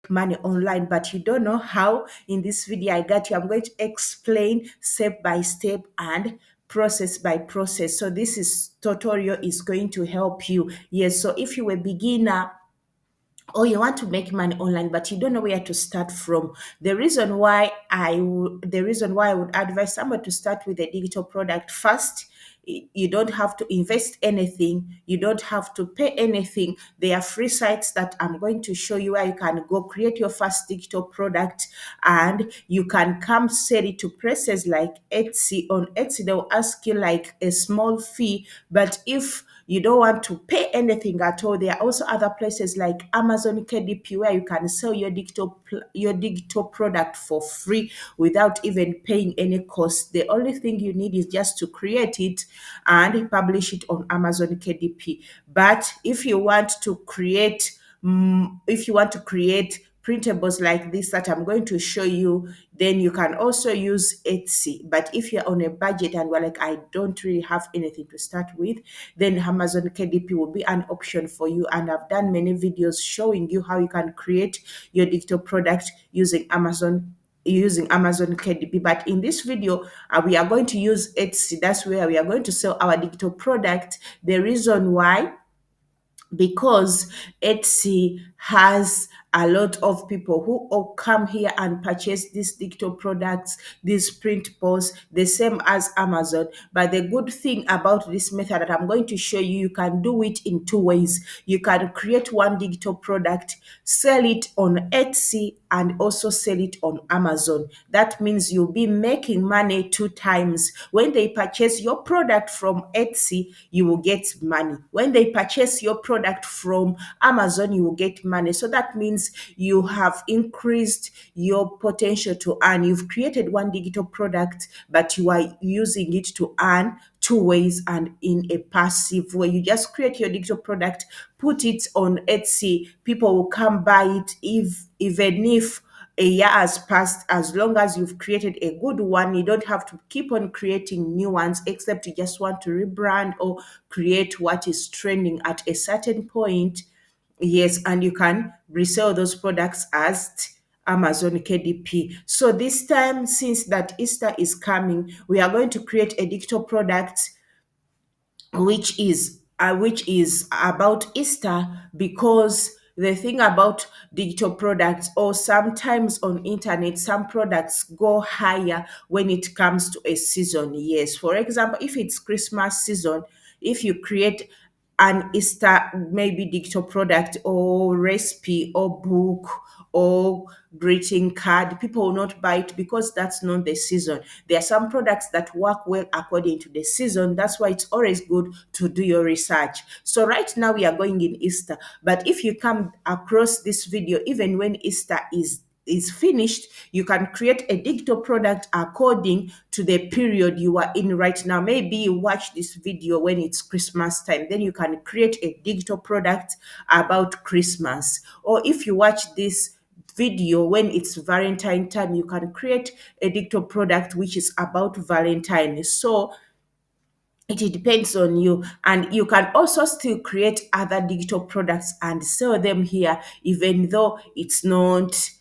money online, but you don't know how. In this video I got you, I'm going to explain step by step and process by process. So this is tutorial is going to help you. Yes, so if you're a beginner or you want to make money online but you don't know where to start from, the reason why I would advise someone to start with a digital product first. You don't have to invest anything, you don't have to pay anything. There are free sites that I'm going to show you where you can go create your first digital product, and you can come sell it to places like Etsy. On Etsy they'll ask you like a small fee, but if you don't want to pay anything at all, there are also other places like Amazon KDP where you can sell your digital product for free without even paying any cost. The only thing you need is just to create it and publish it on Amazon KDP. But if you want to create printables like this that I'm going to show you, then you can also use Etsy. But if you're on a budget and we're like, I don't really have anything to start with, then Amazon KDP will be an option for you. And I've done many videos showing you how you can create your digital product using Amazon KDP. But in this video, we are going to use Etsy. That's where we are going to sell our digital product. The reason why, because Etsy has a lot of people who all come here and purchase these digital products, these printables, the same as Amazon. But the good thing about this method that I'm going to show you, you can do it in two ways. You can create one digital product, sell it on Etsy, and also sell it on Amazon. That means you'll be making money two times. When they purchase your product from Etsy, you will get money. When they purchase your product from Amazon, you will get money. So that means you have increased your potential to earn. You've created one digital product, but you are using it to earn two ways and in a passive way. You just create your digital product, put it on Etsy, people will come buy it even if a year has passed. As long as you've created a good one, you don't have to keep on creating new ones, except you just want to rebrand or create what is trending at a certain point. Yes, and you can resell those products as Amazon KDP. So this time, since that Easter is coming, we are going to create a digital product which is about Easter, because the thing about digital products, or sometimes on internet, some products go higher when it comes to a season. Yes, for example, if it's Christmas season, if you create an Easter maybe digital product or recipe or book or greeting card, people will not buy it because that's not the season. There are some products that work well according to the season. That's why it's always good to do your research. So right now we are going in Easter, but if you come across this video even when Easter is finished, you can create a digital product according to the period you are in right now. Maybe you watch this video when it's Christmas time, then you can create a digital product about Christmas. Or if you watch this video when it's Valentine time, you can create a digital product which is about Valentine. So it depends on you, and you can also still create other digital products and sell them here, even though it's not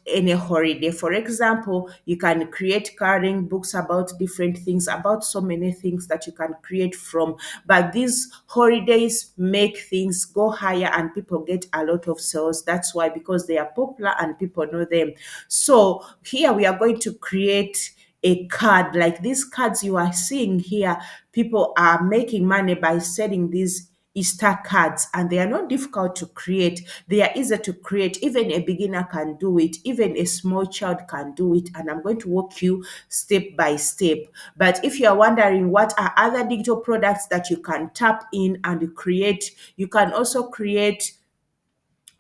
any holiday. For example, you can create coloring books about different things, about so many things that you can create from. But these holidays make things go higher and people get a lot of sales. That's why, because they are popular and people know them. So here we are going to create a card like these cards you are seeing here. People are making money by selling these Easter cards, and they are not difficult to create. They are easy to create. Even a beginner can do it, even a small child can do it. And I'm going to walk you step by step. But if you are wondering what are other digital products that you can tap in and create, you can also create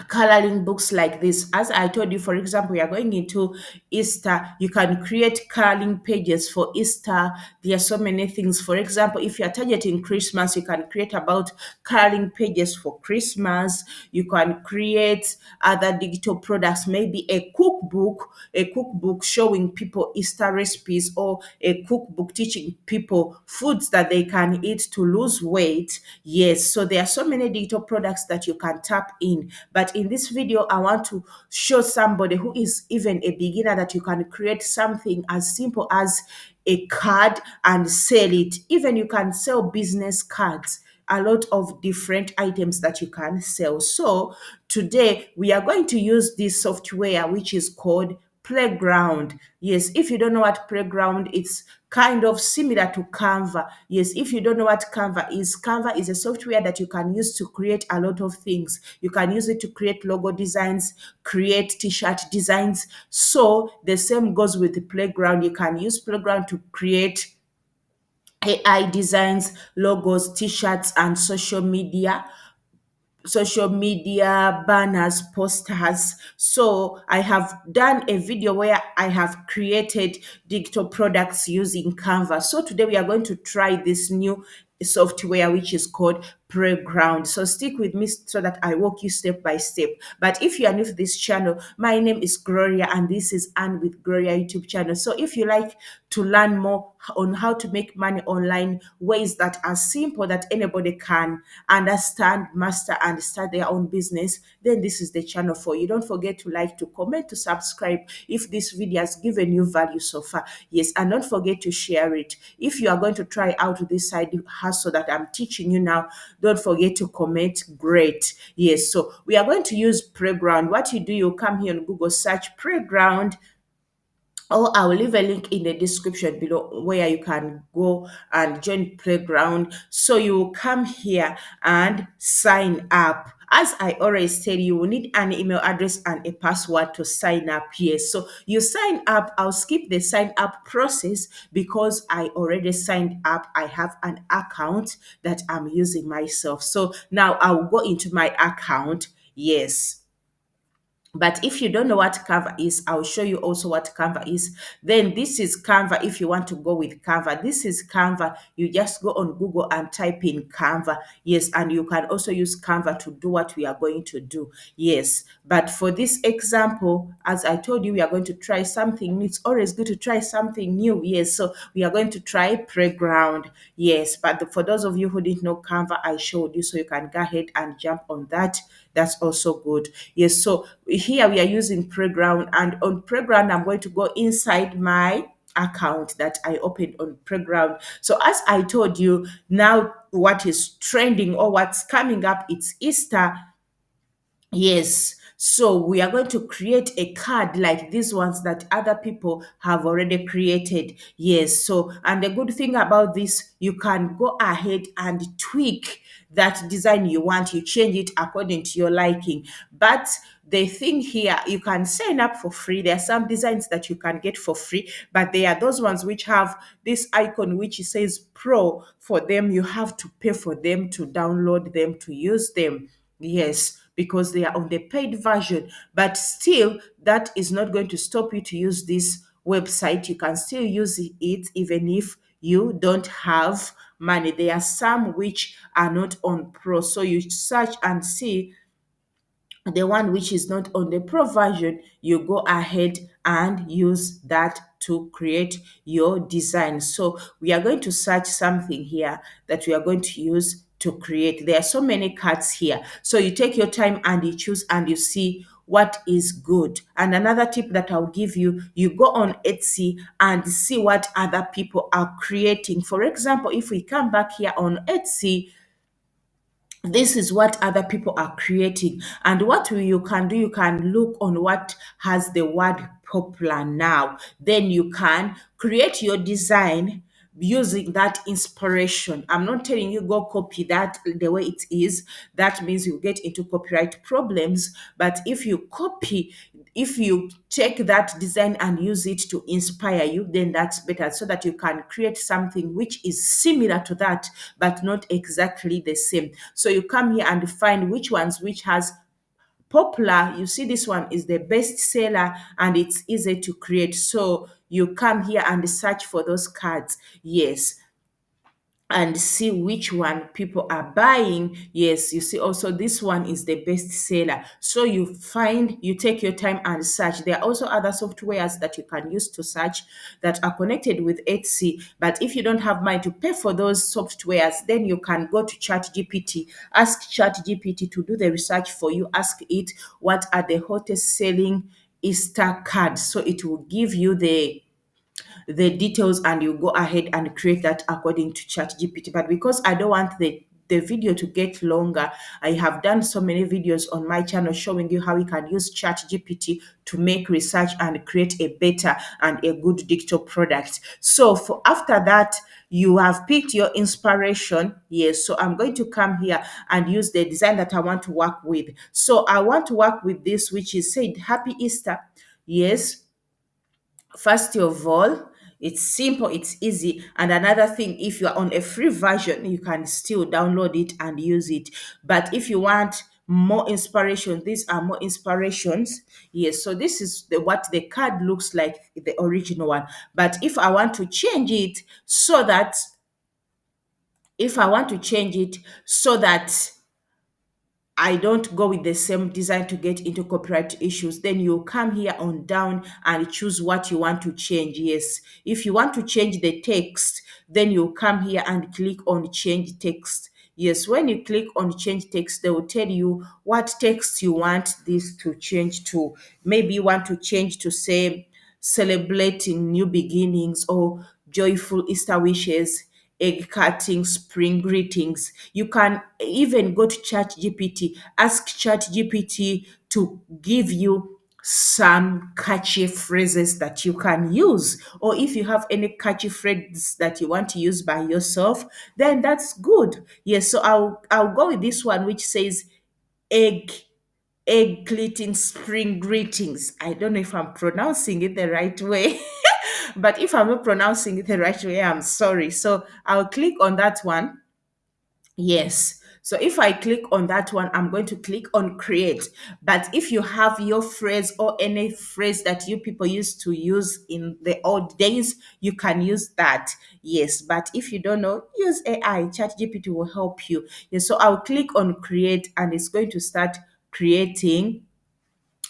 coloring books like this. As I told you, for example, we are going into Easter, you can create coloring pages for Easter. There are so many things. For example, if you are targeting Christmas, you can create about coloring pages for Christmas. You can create other digital products, maybe a cookbook showing people Easter recipes, or a cookbook teaching people foods that they can eat to lose weight. Yes, so there are so many digital products that you can tap in. But But in this video, I want to show somebody who is even a beginner that you can create something as simple as a card and sell it. Even you can sell business cards, a lot of different items that you can sell. So today we are going to use this software which is called Playground. Yes, if you don't know what Playground, it's kind of similar to Canva. Yes, if you don't know what Canva is a software that you can use to create a lot of things. You can use it to create logo designs, create t-shirt designs. So the same goes with the Playground. You can use Playground to create AI designs, logos, t-shirts, and social media banners, posters. So I have done a video where I have created digital products using Canva. So today we are going to try this new software which is called Playground. So stick with me so that I walk you step by step. But if you are new to this channel, my name is Gloria and this is Anne with Gloria YouTube channel. So if you like to learn more on how to make money online, ways that are simple that anybody can understand, master, and start their own business, then this is the channel for you. Don't forget to like, to comment, to subscribe if this video has given you value so far. Yes, and don't forget to share it. If you are going to try out this side hustle that I'm teaching you now, don't forget to comment great. Yes, so we are going to use Playground. What you do, you come here on Google, search Playground, or I will leave a link in the description below where you can go and join Playground. So you will come here and sign up. As I always tell you, will need an email address and a password to sign up here. So you sign up. I'll skip the sign up process because I already signed up. I have an account that I'm using myself. So now I'll go into my account. Yes. But if you don't know what Canva is, I'll show you also what Canva is. Then this is Canva if you want to go with Canva. This is Canva. You just go on Google and type in Canva. Yes, and you can also use Canva to do what we are going to do. Yes, but for this example, as I told you, we are going to try something new. It's always good to try something new. Yes, so we are going to try Playground. Yes, but for those of you who didn't know Canva, I showed you, so you can go ahead and jump on that. That's also good. Yes, so here we are using Playground, and on Playground, I'm going to go inside my account that I opened on Playground. So as I told you, now what is trending or what's coming up, it's Easter. Yes. So we are going to create a card like these ones that other people have already created. Yes. So, and the good thing about this, you can go ahead and tweak that design you want. You change it according to your liking. But the thing here, you can sign up for free. There are some designs that you can get for free, but there are those ones which have this icon which says Pro. For them, you have to pay for them to download them to use them. Yes, because they are on the paid version, but still, that is not going to stop you to use this website. You can still use it even if you don't have money. There are some which are not on Pro, so you search and see the one which is not on the Pro version, you go ahead and use that to create your design. So we are going to search something here that we are going to use to create. There are so many cards here. So you take your time and you choose and you see what is good. And another tip that I'll give you, you go on Etsy and see what other people are creating. For example, if we come back here on Etsy, this is what other people are creating, and what you can do, you can look on what has the word popular now, then you can create your design using that inspiration. I'm not telling you go copy that the way it is. That means you get into copyright problems. But if you copy, if you take that design and use it to inspire you, then that's better, so that you can create something which is similar to that but not exactly the same. So you come here and find which ones which has popular. You see this one is the best seller and it's easy to create. So you come here and search for those cards. Yes, and see which one people are buying. Yes, you see also this one is the best seller. So you take your time and search. There are also other softwares that you can use to search that are connected with Etsy. But if you don't have money to pay for those softwares, then you can go to ChatGPT. Ask ChatGPT to do the research for you. Ask it what are the hottest selling Easter cards. So it will give you the details and you go ahead and create that according to ChatGPT. But because I don't want the video to get longer, I have done so many videos on my channel showing you how you can use ChatGPT to make research and create a better and a good digital product. So for after that, you have picked your inspiration. Yes, so I'm going to come here and use the design that I want to work with. So I want to work with this, which is said Happy Easter. Yes, first of all, it's simple, it's easy. And another thing, if you're on a free version, you can still download it and use it. But if you want more inspiration, these are more inspirations. Yes, so this is what the card looks like, the original one. But if I want to change it so that I don't go with the same design to get into copyright issues, then you come here on down and choose what you want to change. Yes, if you want to change the text, then you come here and click on change text. Yes, when you click on change text, they will tell you what text you want this to change to. Maybe you want to change to say celebrating new beginnings or joyful Easter wishes, egg cutting, spring greetings. You can even go to ChatGPT, ask ChatGPT to give you some catchy phrases that you can use. Or if you have any catchy phrase that you want to use by yourself, then that's good. Yes, so I'll go with this one which says egg greeting spring greetings. I don't know if I'm pronouncing it the right way. But if I'm not pronouncing it the right way, I'm sorry. So I'll click on that one. Yes. So if I click on that one, I'm going to click on create. But if you have your phrase or any phrase that you people used to use in the old days, you can use that. Yes. But if you don't know, use AI. ChatGPT will help you. Yes. So I'll click on create and it's going to start creating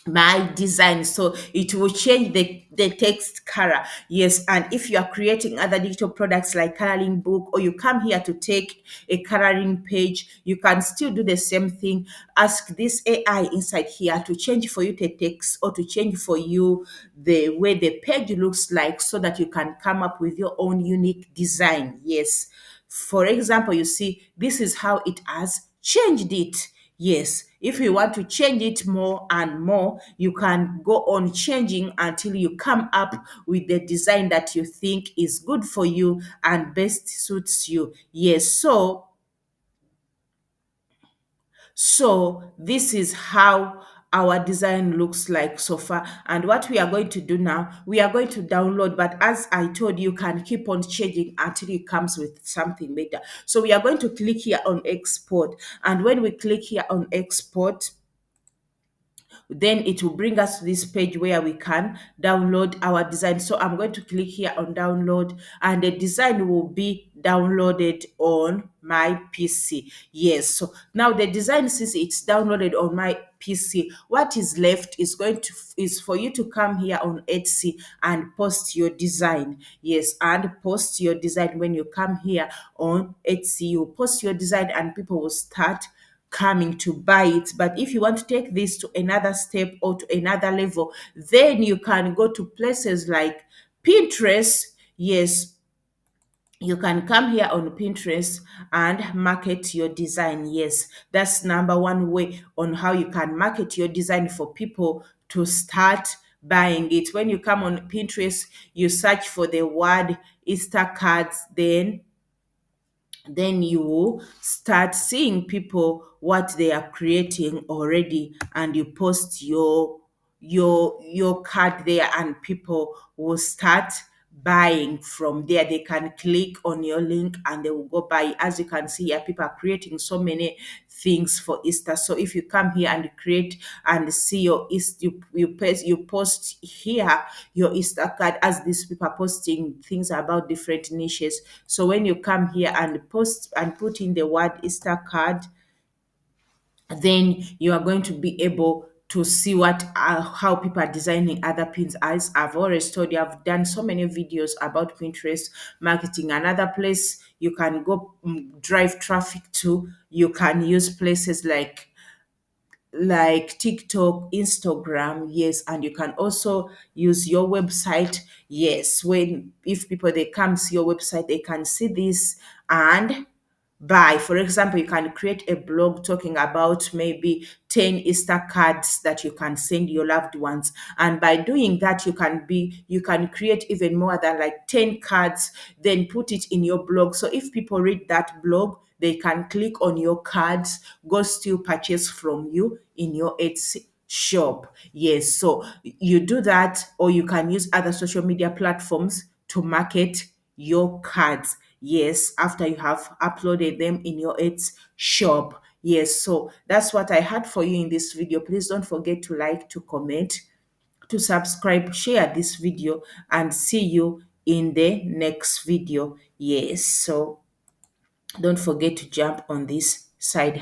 my design. So it will change the text color. Yes, and if you are creating other digital products like coloring book, or you come here to take a coloring page, you can still do the same thing. Ask this AI inside here to change for you the text or to change for you the way the page looks like, so that you can come up with your own unique design. Yes, for example, you see this is how it has changed it. Yes, if you want to change it more and more, you can go on changing until you come up with the design that you think is good for you and best suits you. Yes, so this is how our design looks like so far. And what we are going to do now, we are going to download, but as I told you, you can keep on changing until it comes with something better. So we are going to click here on export. And when we click here on export, then it will bring us to this page where we can download our design. So I'm going to click here on download and the design will be downloaded on my PC. Yes, so now the design, since it's downloaded on my PC, what is left is for you to come here on Etsy and post your design. Yes, and post your design. When you come here on Etsy, you post your design and people will start coming to buy it. But if you want to take this to another step or to another level, then you can go to places like Pinterest. Yes, you can come here on Pinterest and market your design. Yes, that's number one way on how you can market your design for people to start buying it. When you come on Pinterest, you search for the word Easter cards, then you will start seeing people what they are creating already, and you post your card there and people will start buying from there. They can click on your link and they will go buy. As you can see here, people are creating so many things for Easter. So if you come here and create and see your Easter, you post here your Easter card, as these people are posting things about different niches. So when you come here and post and put in the word Easter card, then you are going to be able to see what how people are designing other pins. As I've always told you, I've done so many videos about Pinterest marketing. Another place you can go drive traffic to, you can use places like TikTok, Instagram, yes, and you can also use your website. Yes, when if people they come see your website, they can see this and buy. For example, you can create a blog talking about maybe 10 Easter cards that you can send your loved ones. And by doing that, you can create even more than like 10 cards, then put it in your blog. So if people read that blog, they can click on your cards, go still purchase from you in your Etsy shop. Yes, so you do that, or you can use other social media platforms to market your cards. Yes, after you have uploaded them in your Etsy shop. Yes, so that's what I had for you in this video. Please don't forget to like, to comment, to subscribe, share this video, and see you in the next video. Yes, so don't forget to jump on this side